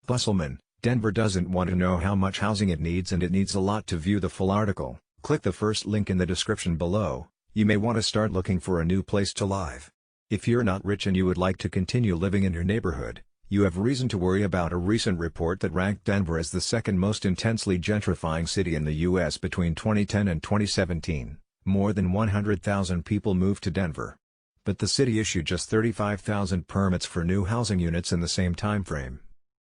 Bosselman, Denver doesn't want to know how much housing it needs, and it needs a lot to view the full article. Click the first link in the description below. You may want to start looking for a new place to live. If you're not rich and you would like to continue living in your neighborhood, you have reason to worry about a recent report that ranked Denver as the second most intensely gentrifying city in the U.S. between 2010 and 2017. More than 100,000 people moved to Denver. But the city issued just 35,000 permits for new housing units in the same timeframe.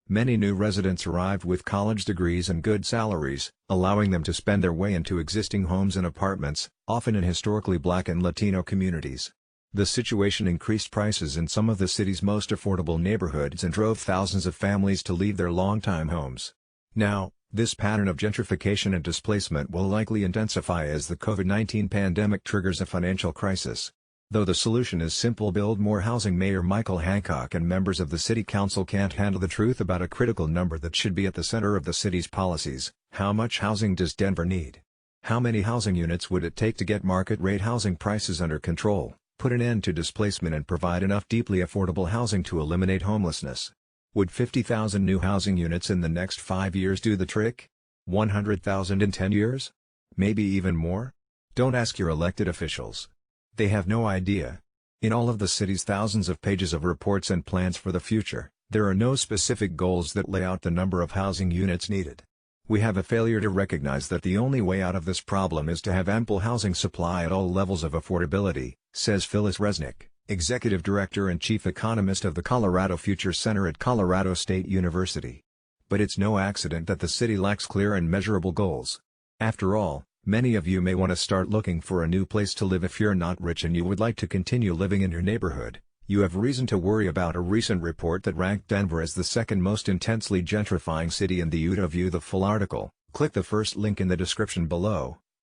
Many new residents arrived with college degrees and good salaries, allowing them to spend their way into existing homes and apartments, often in historically Black and Latino communities. The situation increased prices in some of the city's most affordable neighborhoods and drove thousands of families to leave their longtime homes. Now, this pattern of gentrification and displacement will likely intensify as the COVID-19 pandemic triggers a financial crisis. Though the solution is simple: build more housing, Mayor Michael Hancock and members of the city council can't handle the truth about a critical number that should be at the center of the city's policies. How much housing does Denver need? How many housing units would it take to get market-rate housing prices under control, put an end to displacement, and provide enough deeply affordable housing to eliminate homelessness? Would 50,000 new housing units in the next 5 years do the trick? 100,000 in 10 years? Maybe even more? Don't ask your elected officials. They have no idea. In all of the city's thousands of pages of reports and plans for the future, there are no specific goals that lay out the number of housing units needed. We have a failure to recognize that the only way out of this problem is to have ample housing supply at all levels of affordability, says Phyllis Resnick, Executive Director and Chief Economist of the Colorado Future Center at Colorado State University. But it's no accident that the city lacks clear and measurable goals. After all, many of you may want to start looking for a new place to live. If you're not rich and you would like to continue living in your neighborhood, you have reason to worry about a recent report that ranked Denver as the second most intensely gentrifying city in the U.S. To view the full article, click the first link in the description below.